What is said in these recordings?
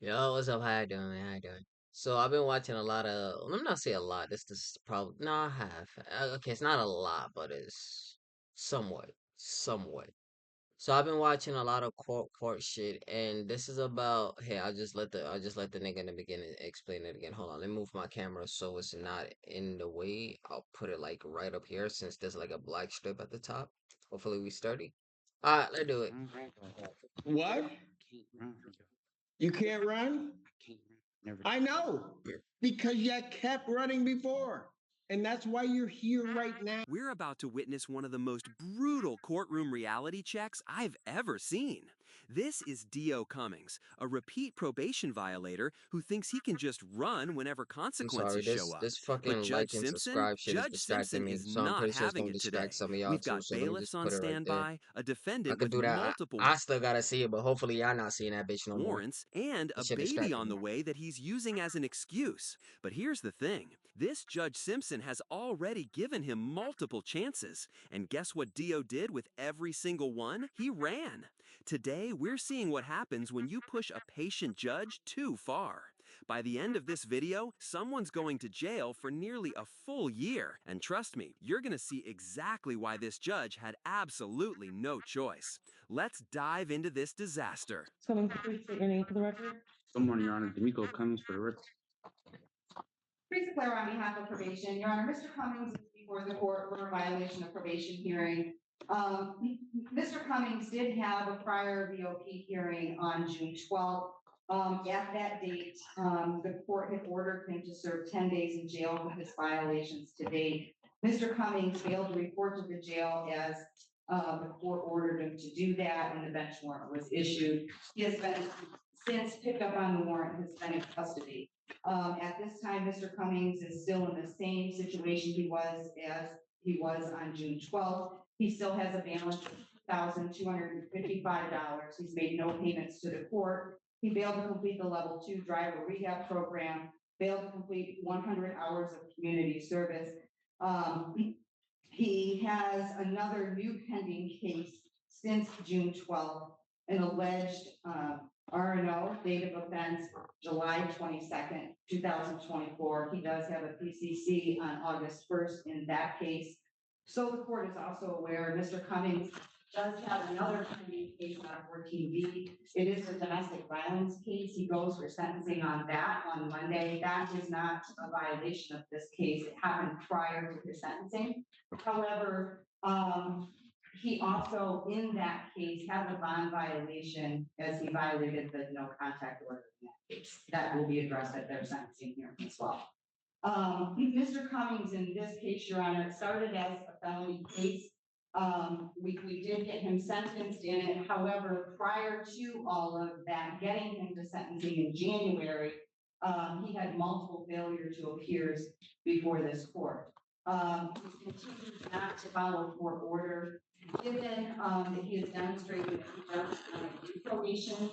Yo, what's up? How you doing, man? How you doing? So I've been watching a lot of. Let me not say a lot. This probably no, I have. Okay, it's not a lot, but it's somewhat. So I've been watching a lot of court shit, and this is about. Hey, I'll just let the nigga in the beginning explain it again. Hold on, let me move my camera so it's not in the way. I'll put it like right up here since there's like a black strip at the top. Hopefully we sturdy. All right, let's do it. What? You can't run? I know because you kept running before. And that's why you're here right now. We're about to witness one of the most brutal courtroom reality checks I've ever seen. This is Dio Cummings, a repeat probation violator who thinks he can just run whenever I'm sorry. consequences show This up. this But fucking like Judge and Simpson? subscribe shit is Judge distracting Simpson me. is So I'm not pretty sure it's having gonna it distract today. some of y'all We've too. got So let me bailiffs just on put it right there. standby, a I defendant could with do that. multiple I still gotta see it, but hopefully y'all not seeing that bitch no more. warrants, and a This shit baby distracting on me. the way that he's using as an excuse. But here's the thing. This Judge Simpson has already given him multiple chances. And guess what Dio did with every single one? He ran. Today, we're seeing what happens when you push a patient judge too far. By the end of this video, someone's going to jail for nearly a full year. And trust me, you're going to see exactly why this judge had absolutely no choice. Let's dive into this disaster. Someone please state your name for the record. Good morning, Your Honor. D'Amico Cummings for the record. Teresa Claire on behalf of probation. Your Honor, Mr. Cummings is before the court for a violation of probation hearing. Mr. Cummings did have a prior VOP hearing on June 12th. At that date, the court had ordered him to serve 10 days in jail for his violations to date. Mr. Cummings failed to report to the jail as the court ordered him to do that, and the bench warrant was issued. He has been since picked up on the warrant, has been in custody. At this time, Mr. Cummings is still in the same situation he was on June 12th. He still has a balance of $1,255. He's made no payments to the court. He failed to complete the level 2 driver rehab program, failed to complete 100 hours of community service. He has another new pending case since June 12th, an alleged R&O, date of offense, July 22nd, 2024. He does have a PCC on August 1st in that case. So the court is also aware Mr. Cummings does have another pending case on 14B. It is a domestic violence case. He goes for sentencing on that on Monday. That is not a violation of this case. It happened prior to his sentencing. However, he also, in that case, has a bond violation as he violated the no contact order in that case. That will be addressed at their sentencing hearing as well. Mr. Cummings, in this case, Your Honor, it started as a felony case. We did get him sentenced in it. However, prior to all of that, getting him to sentencing in January, he had multiple failure to appears before this court. He continues not to follow court order. Given that he has demonstrated that he does do probation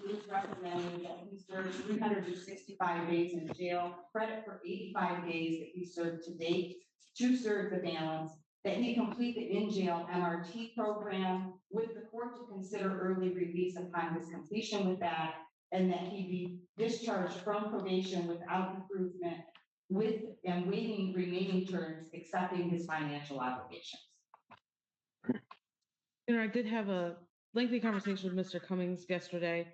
is recommending that he serve 365 days in jail, credit for 85 days that he served to date, to serve the balance, that he complete the in-jail MRT program with the court to consider early release upon his completion with that, and that he be discharged from probation without improvement with and waiving remaining terms, accepting his financial obligations. I did have a lengthy conversation with Mr. Cummings yesterday.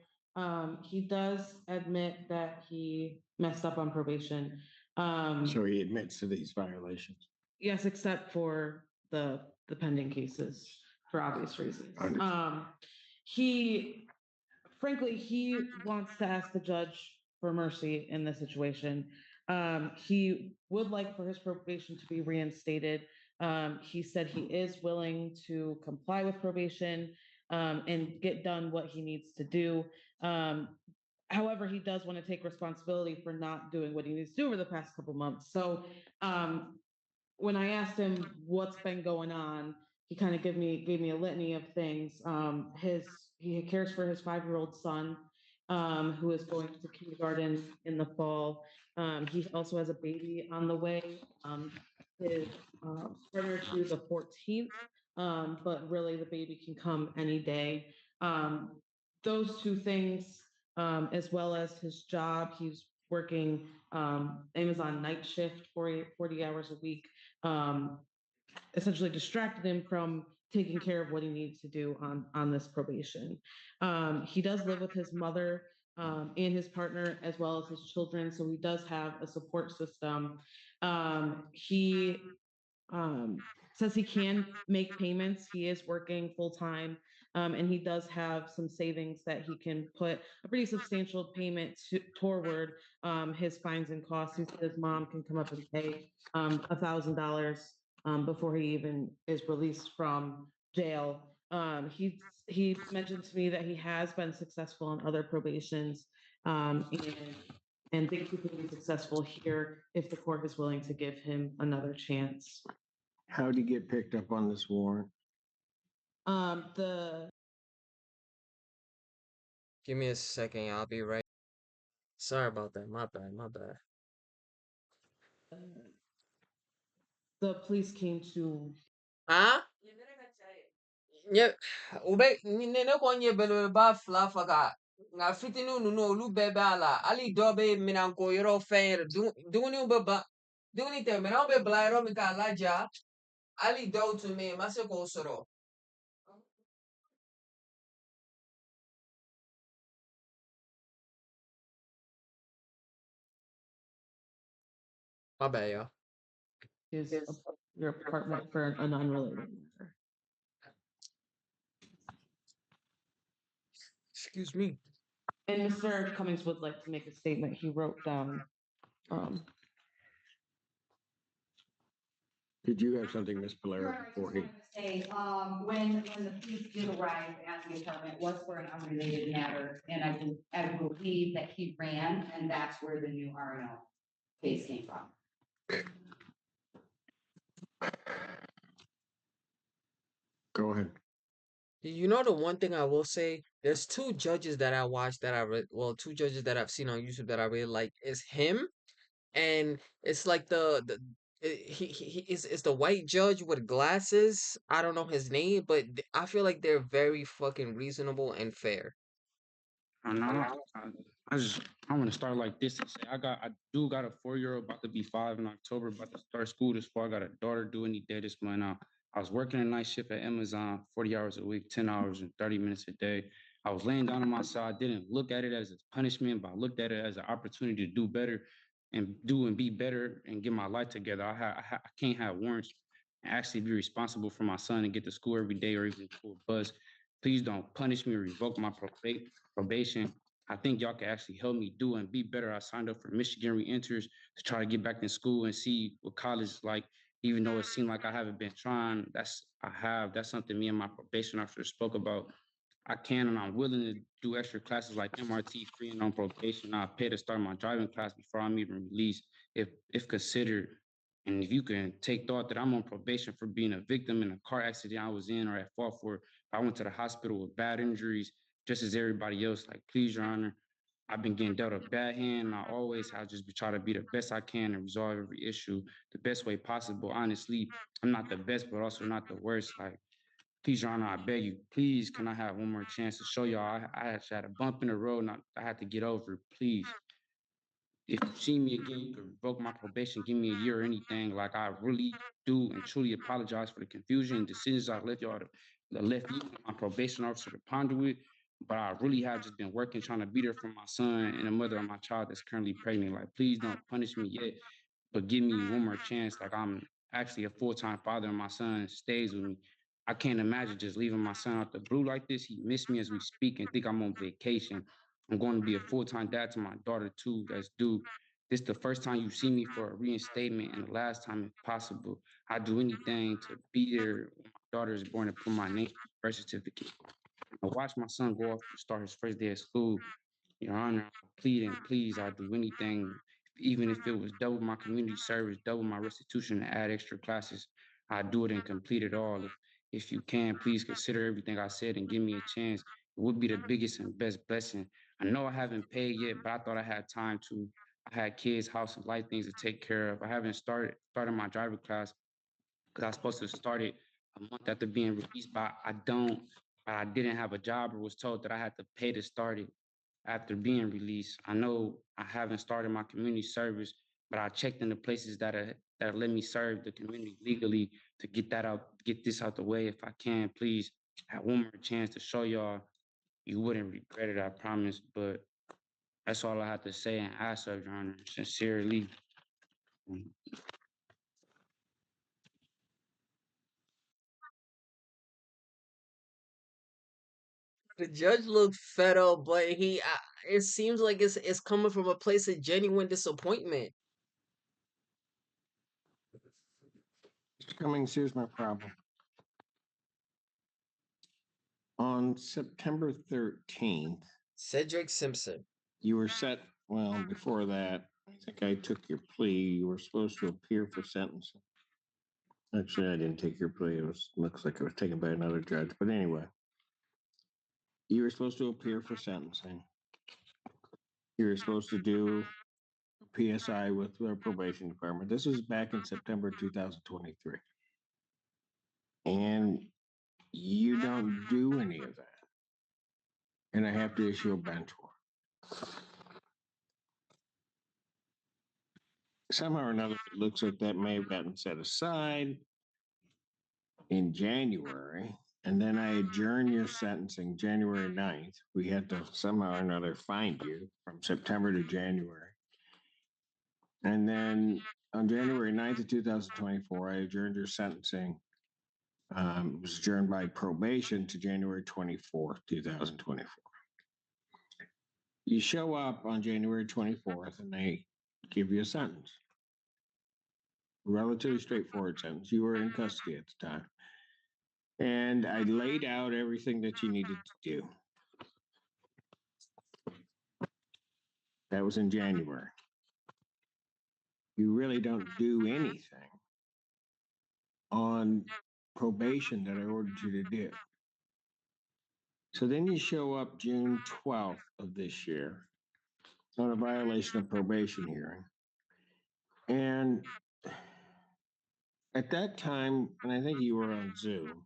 He does admit that he messed up on probation. So he admits to these violations. Yes, except for the pending cases for obvious reasons. He wants to ask the judge for mercy in this situation. He would like for his probation to be reinstated. He said he is willing to comply with probation and get done what he needs to do. However, he does want to take responsibility for not doing what he needs to do over the past couple months. So when I asked him what's been going on, he kind of gave me a litany of things. He cares for his 5-year-old son, who is going to kindergarten in the fall. He also has a baby on the way. His partner to the 14th, but really the baby can come any day. Those two things as well as his job. He's working Amazon night shift 40 hours a week, essentially distracted him from taking care of what he needs to do on this probation. He does live with his mother and his partner as well as his children, so he does have a support system. He um, says he can make payments. He is working full time, and he does have some savings that he can put a pretty substantial payment toward his fines and costs. He said his mom can come up and pay $1,000 before he even is released from jail. He mentioned to me that he has been successful in other probations, and thinks he could be successful here if the court is willing to give him another chance. How'd he get picked up on this warrant? The Give me a second, I'll be right. Sorry about that. My bad. My bad. the police came to Ah? Nye, ube nene konye belo ba fla faga. Nga fitinu nunu olu bebe ala. Ali dobe minanko yoro fair. Duni ube ba. Duni te mina ube blairo mika alaja. Ali do to me. Mase ko soro. My bad, y'all. your apartment for an unrelated matter. Excuse me. And Mr. Cummings would like to make a statement. He wrote down. Did you have something, Ms. Valero, Sure, I just before he? wanted to say, when the police did arrive at the apartment, it was for an unrelated matter, and I believe that he ran, and that's where the new RNO case came from. Go ahead. You know the one thing I will say, there's two judges that I watched that two judges that I've seen on YouTube that I really like is him, and it's like it's the white judge with glasses. I don't know his name, but I feel like they're very fucking reasonable and fair. I know. I just I want to start like this and say I do got a 4-year-old about to be 5 in October, about to start school this fall. I got a daughter due any day this month. Now I was working a night shift at Amazon, 40 hours a week, 10 hours and 30 minutes a day. I was laying down on my side, didn't look at it as a punishment, but I looked at it as an opportunity to do better and do and be better and get my life together. I can't have warrants and actually be responsible for my son and get to school every day or even to a bus. Please don't punish me or revoke my probation. I think y'all can actually help me do and be better. I signed up for Michigan Reenters to try to get back in school and see what college is like, even though it seemed like I haven't been trying. That's something me and my probation officer spoke about. I can and I'm willing to do extra classes like MRT free and on probation. I pay to start my driving class before I'm even released, if considered. And if you can take thought that I'm on probation for being a victim in a car accident I was in or at fault for, if I went to the hospital with bad injuries, just as everybody else, like, please, Your Honor, I've been getting dealt a bad hand, and I always have just try to be the best I can and resolve every issue the best way possible. Honestly, I'm not the best, but also not the worst. Like, please, Your Honor, I beg you, please, can I have one more chance to show y'all I actually had a bump in the road and I had to get over it, please. If you see me again, you can revoke my probation, give me a year or anything. Like, I really do and truly apologize for the confusion and decisions I left y'all left you and my probation officer to ponder with. But I really have just been working, trying to be there for my son and the mother of my child that's currently pregnant. Like, please don't punish me yet, but give me one more chance. Like, I'm actually a full-time father and my son stays with me. I can't imagine just leaving my son out the blue like this. He missed me as we speak and think I'm on vacation. I'm going to be a full-time dad to my daughter too. That's due. This is the first time you see me for a reinstatement and the last time if possible. I do anything to be there when my daughter is born and put my name on the birth certificate. I watch my son go off to start his first day of school. Your Honor, I plead and please, I'll do anything, even if it was double my community service, double my restitution, and add extra classes. I do it and complete it all. If you can, please consider everything I said and give me a chance. It would be the biggest and best blessing. I know I haven't paid yet, but I thought I had time to. I had kids, house, and life things to take care of. I haven't started my driver class because I was supposed to start it a month after being released, but I don't. I didn't have a job or was told that I had to pay to start it. after being released. I know I haven't started my community service, but I checked in the places that let me serve the community legally to get this out the way. If I can, please have one more chance to show y'all. You wouldn't regret it, I promise. But that's all I have to say and ask of Your Honor. Sincerely. The judge looked fed up, but it seems like it's coming from a place of genuine disappointment. Mr. Cummings, here's my problem. On September 13th, Cedric Simpson. you were set, well, before that, I think I took your plea. You were supposed to appear for sentencing. Actually, I didn't take your plea. Looks like it was taken by another judge. But anyway, you were supposed to appear for sentencing. You were supposed to do a PSI with the probation department. This was back in September 2023. And you don't do any of that. And I have to issue a bench warrant. Somehow or another, it looks like that may have gotten set aside in January. And then I adjourn your sentencing January 9th. We had to somehow or another find you from September to January. And then on January 9th of 2024, I adjourned your sentencing. It was adjourned by probation to January 24th, 2024. You show up on January 24th and they give you a sentence. Relatively straightforward sentence. You were in custody at the time. And I laid out everything that you needed to do. That was in January. You really don't do anything on probation that I ordered you to do. So then you show up June 12th of this year on a violation of probation hearing. And at that time, and I think you were on Zoom,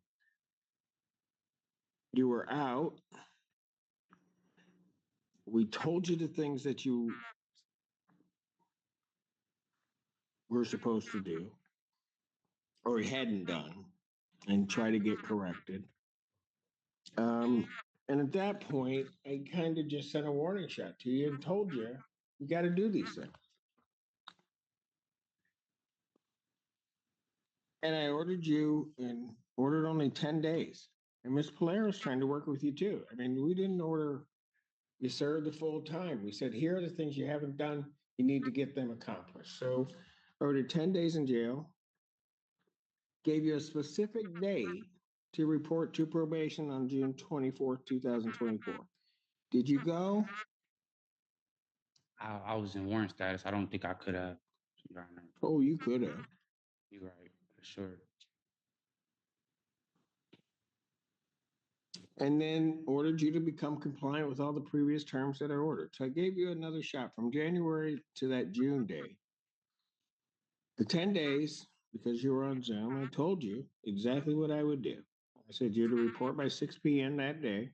you were out. We told you the things that you were supposed to do or hadn't done and try to get corrected. And at that point, I kind of just sent a warning shot to you and told you, you got to do these things. And I ordered you and ordered only 10 days. And Ms. Polaris trying to work with you too. I mean, we didn't order you serve the full time. We said, here are the things you haven't done. You need to get them accomplished. So I ordered 10 days in jail, gave you a specific date to report to probation on June 24th, 2024. Did you go? I was in warrant status. I don't think I could have, Your Honor. Oh, you could have. You're right, for sure. And then ordered you to become compliant with all the previous terms that I ordered. So I gave you another shot from January to that June day. The 10 days, because you were on Zoom, I told you exactly what I would do. I said you're to report by 6 p.m. that day,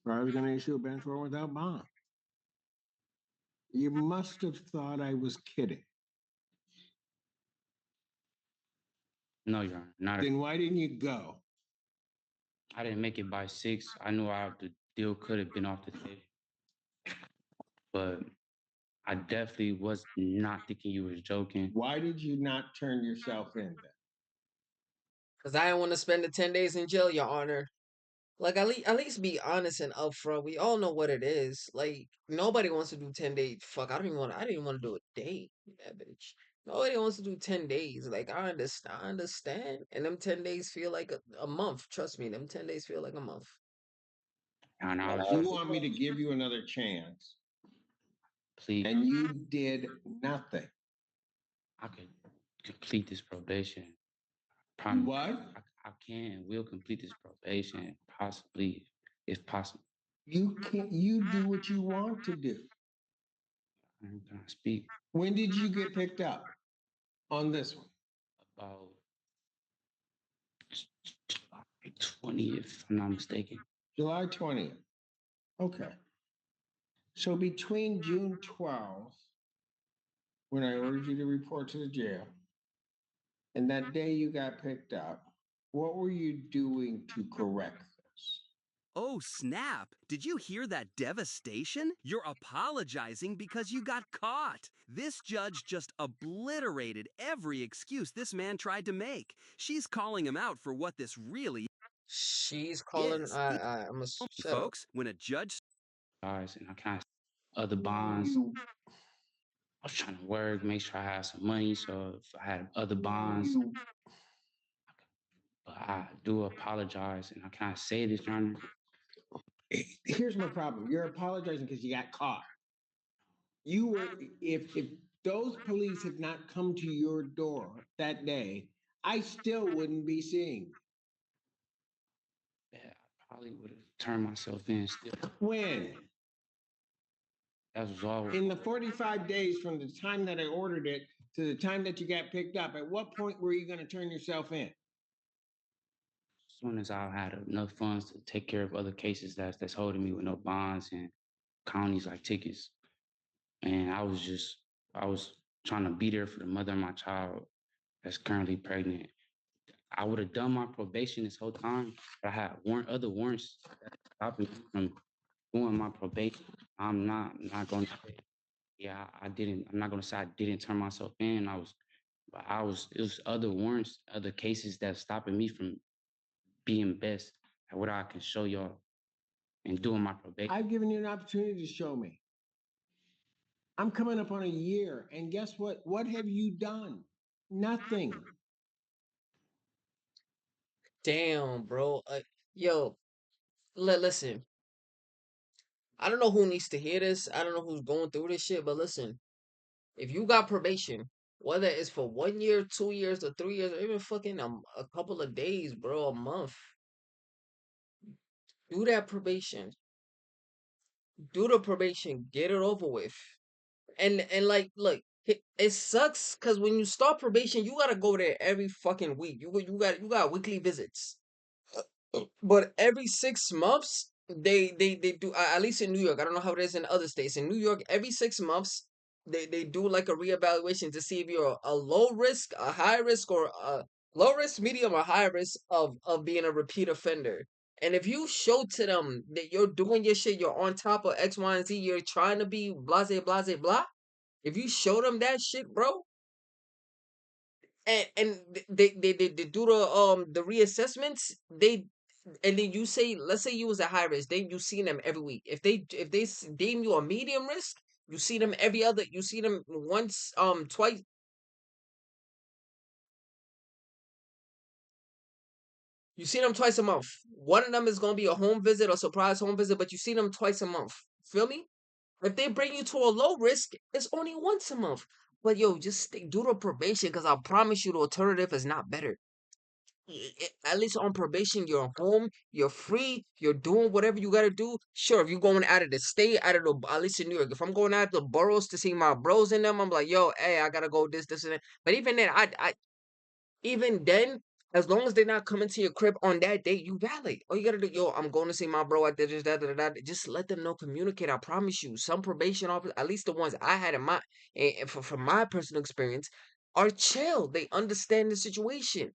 or I was going to issue a bench warrant without bond. You must have thought I was kidding. No, Your Honor. Not Then why didn't you go? I didn't make it by 6. I knew the deal could have been off the table. But I definitely was not thinking you was joking. Why did you not turn yourself in then? Because I didn't want to spend the 10 days in jail, Your Honor. Like, at least be honest and upfront. We all know what it is. Like, nobody wants to do 10 days. Fuck, I didn't even want to do a day. That bitch. Nobody wants to do 10 days. Like, I understand. And them 10 days feel like a month. Trust me, them 10 days feel like a month. And I was You want me to give you another chance, please. and you did nothing. I could complete this probation. Promise. What? I can and will complete this probation, possibly, if possible. You can't. You do what you want to do. I'm gonna speak When did you get picked up on this one? about July 20th, if I'm not mistaken. July 20th. Okay. So between June 12th, when I ordered you to report to the jail, and that day you got picked up, what were you doing to correct this? Oh, snap! Did you hear that devastation? You're apologizing because you got caught. This judge just obliterated every excuse this man tried to make. She's calling him out for what this really She's calling. is. I'm gonna shut up. Folks, when a judge Guys, and I kind of other bonds. I was trying to work, make sure I had some money. So if I had other bonds, but I do apologize, and I kind of say this, Your Honor. Here's my problem. You're apologizing because you got caught. You were, if those police had not come to your door that day, I still wouldn't be seeing you. Yeah, I probably would have turned myself in still. When? That was all. In the 45 days from the time that I ordered it to the time that you got picked up, at what point were you going to turn yourself in? As soon as I had enough funds to take care of other cases that's holding me with no bonds and counties like tickets. And I was trying to be there for the mother of my child that's currently pregnant. I would have done my probation this whole time, but I had other warrants that stopping me from doing my probation. I'm not going to say, yeah, I didn't. I'm not going to say I didn't turn myself in. It was other warrants, other cases that's stopping me from being best at what I can show y'all and doing my probation. I've given you an opportunity to show me. I'm coming up on a year, and guess what? What have you done? Nothing. Damn, bro. Yo, listen. I don't know who needs to hear this. I don't know who's going through this shit, but listen. If you got probation, whether it's for 1 year, 2 years, or 3 years, or even fucking a couple of days, bro, a month, do that probation. Do the probation. Get it over with. And like, look, it sucks because when you start probation, you gotta go there every fucking week. You got weekly visits. But every 6 months, they do at least in New York. I don't know how it is in other states. In New York, every 6 months, they do like a reevaluation to see if you're a low risk, a high risk, or a low risk, medium, or high risk of being a repeat offender. And if you show to them that you're doing your shit, you're on top of X, Y, and Z, you're trying to be blase, blase, blah. If you show them that shit, bro, and they do the reassessments, and then you say, let's say you was a high risk, then you see them every week. If they deem you a medium risk, you see them every other. You see them once, twice. You see them twice a month. One of them is gonna be a home visit or surprise home visit, but you see them twice a month. Feel me? If they bring you to a low risk, it's only once a month. But yo, just do the probation, because I promise you the alternative is not better. At least on probation, you're home, you're free, you're doing whatever you gotta do. Sure, if you're going out of the state, out of the, at least in New York, if I'm going out of the boroughs to see my bros in them, I'm like, yo, hey, I gotta go this, and that. But even then, even then, as long as they're not coming to your crib on that date, you valid. All you gotta do, yo, I'm going to see my bro at this, that, that, that. Just let them know, communicate. I promise you, some probation officers, at least the ones I had in my, and from my personal experience, are chill. They understand the situation.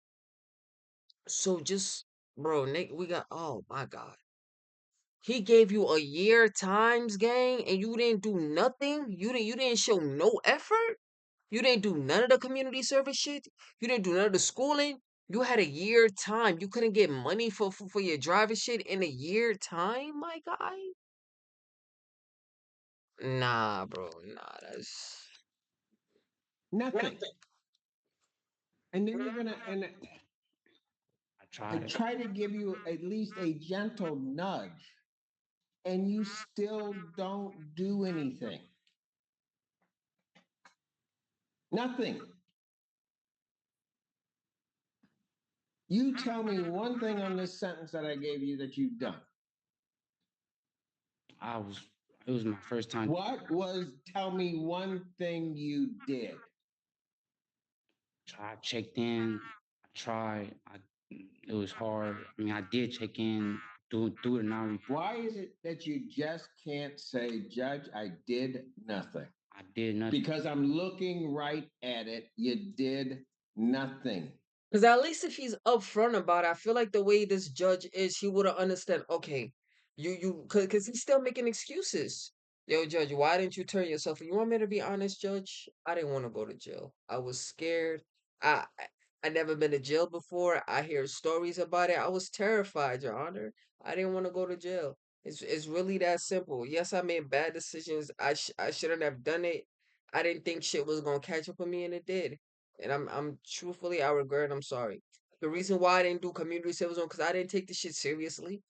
So just, bro, Nick, we got, oh my God. He gave you a year times, gang, and you didn't do nothing. You didn't show no effort. You didn't do none of the community service shit. You didn't do none of the schooling. You had a year time. You couldn't get money for your driver shit in a year time, my guy. Nah, bro, nah, that's Nothing. And then you're gonna, and I I tried it. try to give you at least a gentle nudge, and you still don't do anything. Nothing. You tell me one thing on this sentence that I gave you that you've done. I was it was my first time. What was, tell me one thing you did? I checked in. I tried. It was hard. I mean, I did check in do a non-report. Why is it that you just can't say, Judge, I did nothing? I did nothing. Because I'm looking right at it. You did nothing. Because at least if he's upfront about it, I feel like the way this judge is, he would have understand. Okay, because he's still making excuses. Yo, judge, why didn't you turn yourself in? You want me to be honest, judge? I didn't want to go to jail. I was scared. I never been to jail before. I hear stories about it. I was terrified, Your Honor. I didn't want to go to jail. It's really that simple. Yes, I made bad decisions. I shouldn't have done it. I didn't think shit was gonna catch up with me, and it did. And I'm truthfully, I regret. I'm sorry. The reason why I didn't do community service on because I didn't take this shit seriously.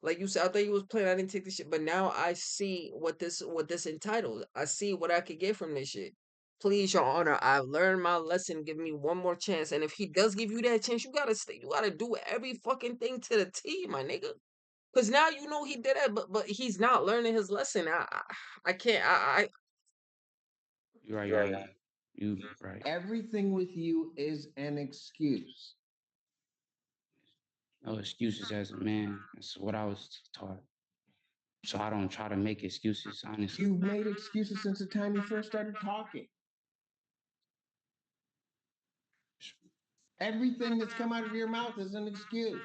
Like you said, I thought you was playing. I didn't take this shit, but now I see what this entitled. I see what I could get from this shit. Please, Your Honor, I've learned my lesson. Give me one more chance, and if he does give you that chance, you gotta stay. You gotta do every fucking thing to the T, my nigga. Cause now you know he did it, but he's not learning his lesson. I can't. You're right. You're right. You right. Everything with you is an excuse. No excuses as a man. That's what I was taught. So I don't try to make excuses, honestly. You've made excuses since the time you first started talking. Everything that's come out of your mouth is an excuse.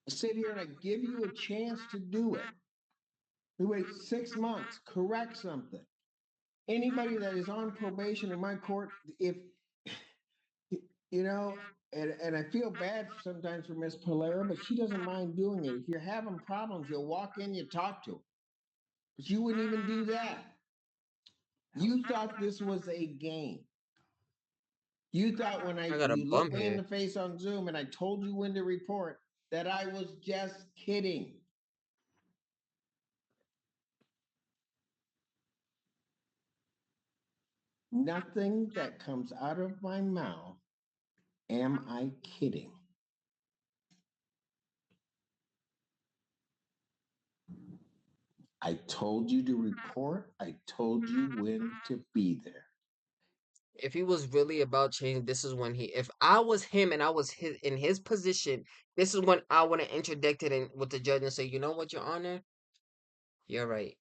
I sit here and I give you a chance to do it. We wait 6 months, correct something. Anybody that is on probation in my court, if you know, and I feel bad sometimes for Miss Polera, but she doesn't mind doing it. If you're having problems, you'll walk in, you talk to her. But you wouldn't even do that. You thought this was a game. You thought when I got a you looked bump me in here. the face on Zoom and I told you when to report that I was just kidding. Nothing that comes out of my mouth am I kidding. I told you to report. I told you when to be there. If he was really about change, this is when if I was him and I was in his position, this is when I would have interdicted in with the judge and say, you know what, Your Honor, you're right.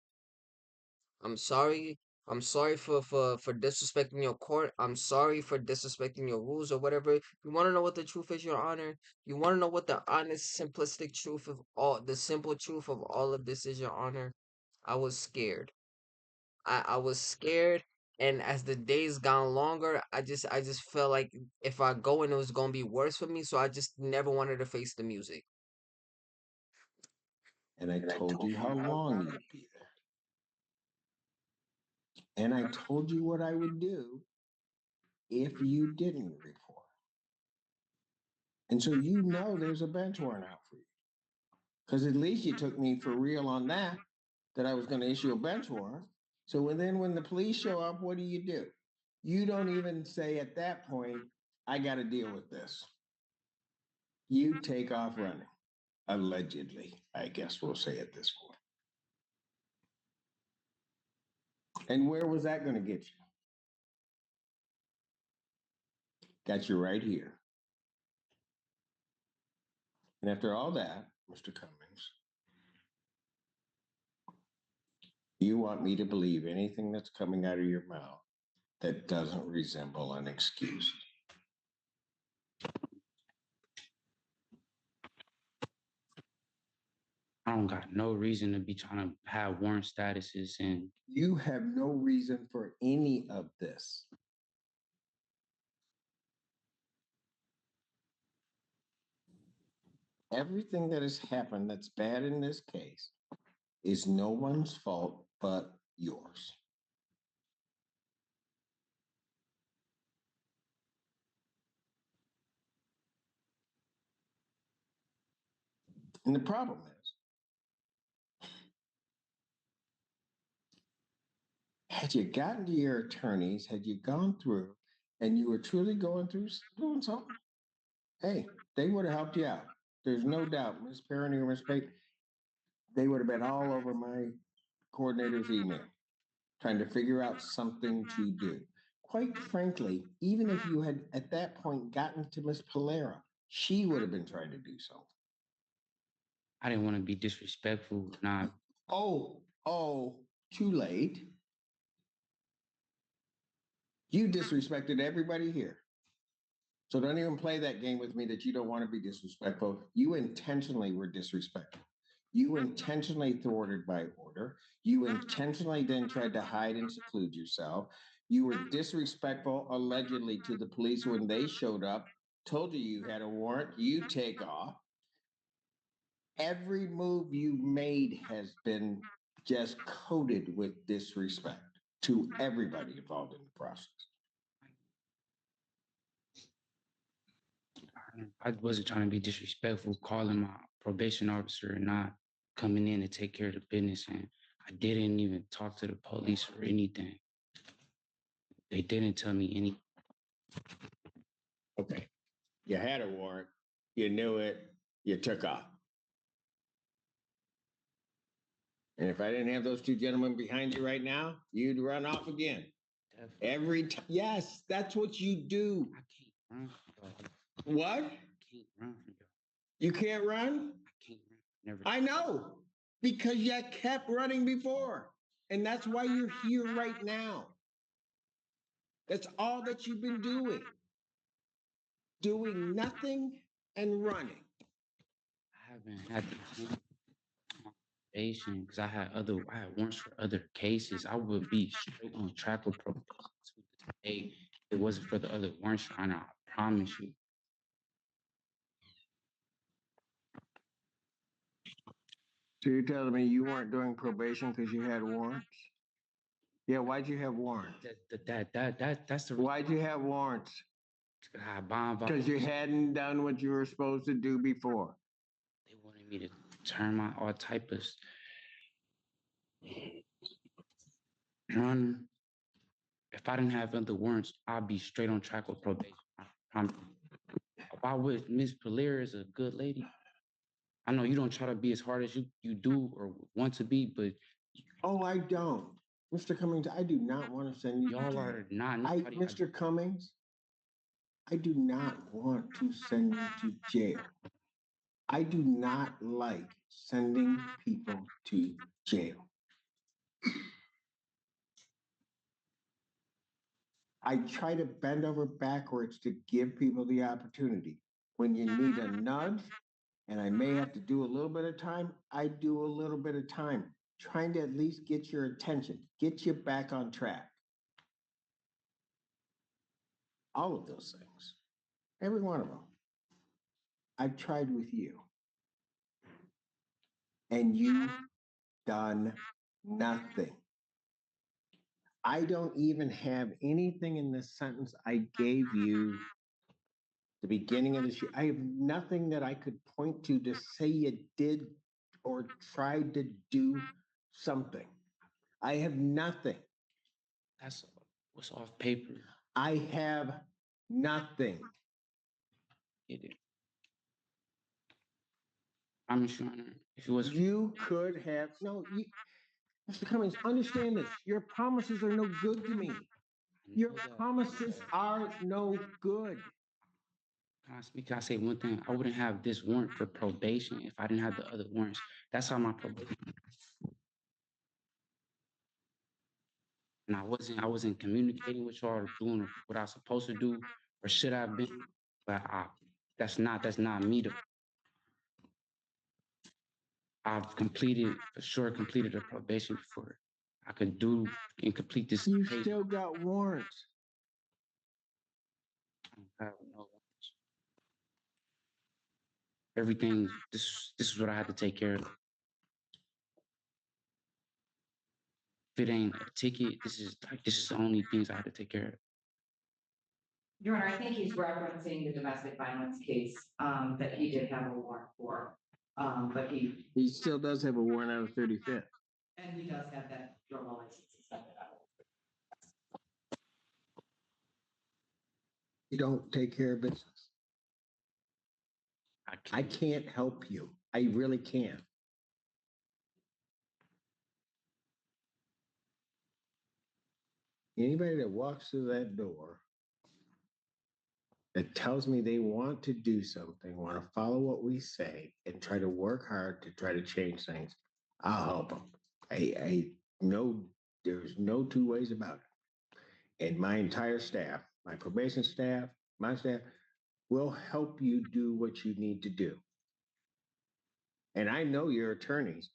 I'm sorry. I'm sorry for disrespecting your court. I'm sorry for disrespecting your rules or whatever. You want to know what the truth is, Your Honor? You want to know what the honest, simplistic truth of the simple truth of all of this is, Your Honor? I was scared. I was scared, and as the days gone longer, I just felt like if I go and it was gonna be worse for me, so I just never wanted to face the music. And I told you how long you'd be there. And I told you what I would do if you didn't report. And so you know there's a bench warrant out for you. Because at least you took me for real on that I was going to issue a bench warrant. So when the police show up, what do? You don't even say at that point, I got to deal with this. You take off running, allegedly, I guess we'll say at this point. And where was that going to get you? Got you right here. And after all that, Mr. Cummings, you want me to believe anything that's coming out of your mouth that doesn't resemble an excuse. I don't got no reason to be trying to have warrant statuses and You have no reason for any of this. Everything that has happened that's bad in this case is no one's fault but yours. And the problem is, had you gotten to your attorneys, had you gone through and you were truly going through doing something, hey, they would have helped you out. There's no doubt, Miss Perrine or Miss Pate, they would have been all over my coordinator's email. trying to figure out something to do. Quite frankly, even if you had at that point gotten to Miss Polera, she would have been trying to do so. I didn't want to be disrespectful. Not Oh, too late. You disrespected everybody here. So don't even play that game with me that you don't want to be disrespectful. You intentionally were disrespectful. You intentionally thwarted my order. You intentionally then tried to hide and seclude yourself. You were disrespectful, allegedly, to the police when they showed up, told you had a warrant, you take off. Every move you made has been just coated with disrespect to everybody involved in the process. I wasn't trying to be disrespectful, calling my probation officer and not coming in to take care of the business. And I didn't even talk to the police or anything. They didn't tell me anything. Okay. You had a warrant, you knew it, you took off. And if I didn't have those two gentlemen behind you right now, you'd run off again. Definitely. Every time. Yes, that's what you do. I can't run from y'all. What? I can't run from y'all. You can't run? I can't run. Never. I know, because you kept running before. And that's why you're here right now. That's all that you've been doing. Doing nothing and running. I haven't had the probation because I had warrants for other cases. I would be straight on track with probation to this day. If it wasn't for the other warrants, Your Honor, I promise you. So you're telling me you weren't doing probation because you had warrants? Yeah, why'd you have warrants? That's the Why'd you have warrants? Because you hadn't done what you were supposed to do before. They wanted me to turn my all type of run. If I didn't have other warrants, I'd be straight on track with probation. Why would Miss Polera is a good lady? I know you don't try to be as hard as you do or want to be, but oh, I don't. Mr. Cummings, I do not want to send you. Y'all are not. Mr. Cummings, I do not want to send you to jail. I do not like sending people to jail. I try to bend over backwards to give people the opportunity. When you need a nudge, and I may have to do a little bit of time, I do a little bit of time, trying to at least get your attention, get you back on track. All of those things, every one of them. I've tried with you. And you've done nothing. I don't even have anything in this sentence I gave you the beginning of this year. I have nothing that I could point to say you did or tried to do something. I have nothing. That's what's off paper. I have nothing. I'm sure if it was you could have Mr. Cummings, understand this. Your promises are no good to me. Your promises are no good. Can I say one thing? I wouldn't have this warrant for probation if I didn't have the other warrants. That's how my probation. And I wasn't communicating with y'all or doing what I was supposed to do or should have been. But that's not me though. I've for sure completed a probation before I could do and complete this. You still got warrants. I have no warrants. Everything, this is what I had to take care of. If it ain't a ticket, this is the only things I had to take care of. Your Honor, I think he's referencing the domestic violence case that he did have a warrant for. But he still does have a warrant out of 35th. And he does have that drug license. You don't take care of business. I can't help you. I really can't. Anybody that walks through that door that tells me they want to do something, want to follow what we say, and try to work hard to try to change things, I'll help them. I know there's no two ways about it. And my entire staff, my probation staff, my staff, will help you do what you need to do. And I know your attorneys.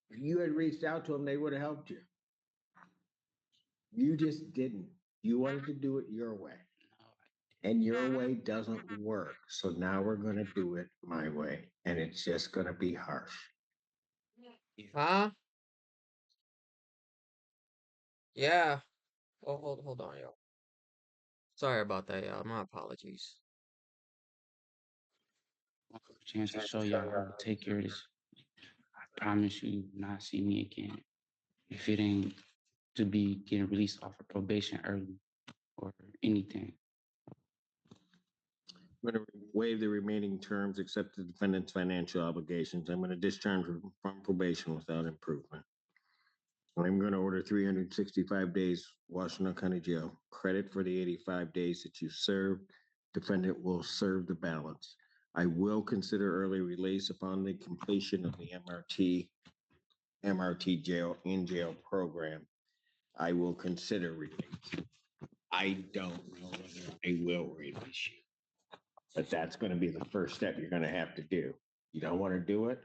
If you had reached out to them, they would have helped you. You just didn't. You wanted to do it your way. And your way doesn't work. So now we're going to do it my way. And it's just going to be harsh. Huh? Yeah. Oh, hold on, y'all. Sorry about that, y'all. My apologies. Chance to show y'all how to take care of this. I promise you not see me again. If it ain't to be getting released off of probation early or anything. I'm going to waive the remaining terms, accept the defendant's financial obligations. I'm going to discharge from probation without improvement. I'm going to order 365 days Washington County Jail. Credit for the 85 days that you served. Defendant will serve the balance. I will consider early release upon the completion of the MRT jail in jail program. I will consider release. I don't know whether I will release you, but that's going to be the first step you're going to have to do. You don't want to do it?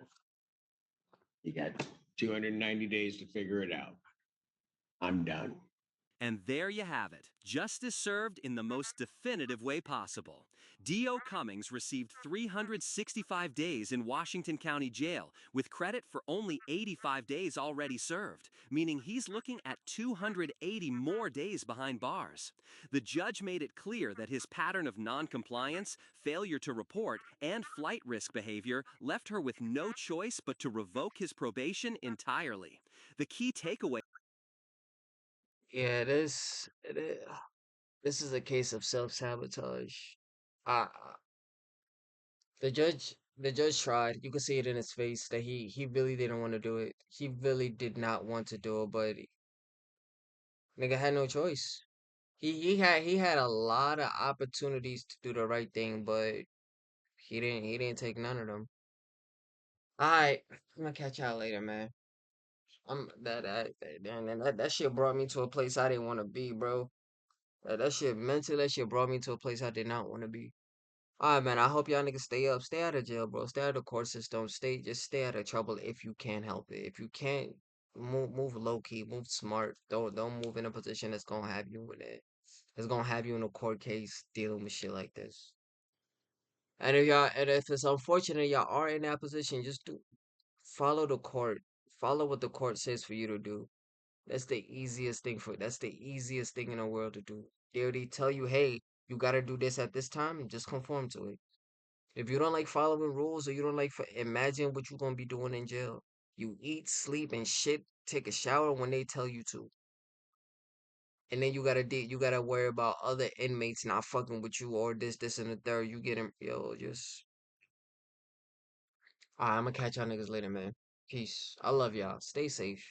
You got 290 days to figure it out. I'm done. And there you have it. Justice served in the most definitive way possible. D.O. Cummings received 365 days in Washington County Jail, with credit for only 85 days already served, meaning he's looking at 280 more days behind bars. The judge made it clear that his pattern of noncompliance, failure to report, and flight risk behavior left her with no choice but to revoke his probation entirely. The key takeaway. Yeah, this is a case of self-sabotage. Uh, the judge tried. You could see it in his face that he really didn't want to do it. He really did not want to do it, but nigga had no choice. He had a lot of opportunities to do the right thing, but he didn't take none of them. Alright, I'm gonna catch y'all later, man. That shit brought me to a place I didn't want to be, bro. That shit mentally, that shit brought me to a place I did not want to be. Alright, man. I hope y'all niggas stay up, stay out of jail, bro. Stay out of the court system. Just stay out of trouble if you can help it. If you can't, move low key, move smart. Don't move in a position that's gonna have you in it. That's gonna have you in a court case dealing with shit like this. And if it's unfortunate y'all are in that position, just follow the court. Follow what the court says for you to do. That's the easiest thing in the world to do. They already tell you, hey, you gotta do this at this time, just conform to it. If you don't like following rules or you don't like, imagine what you're gonna be doing in jail. You eat, sleep, and shit, take a shower when they tell you to. And then you gotta worry about other inmates not fucking with you or this, and the third. You get him, yo, just. Alright, I'm gonna catch y'all niggas later, man. Peace. I love y'all. Stay safe.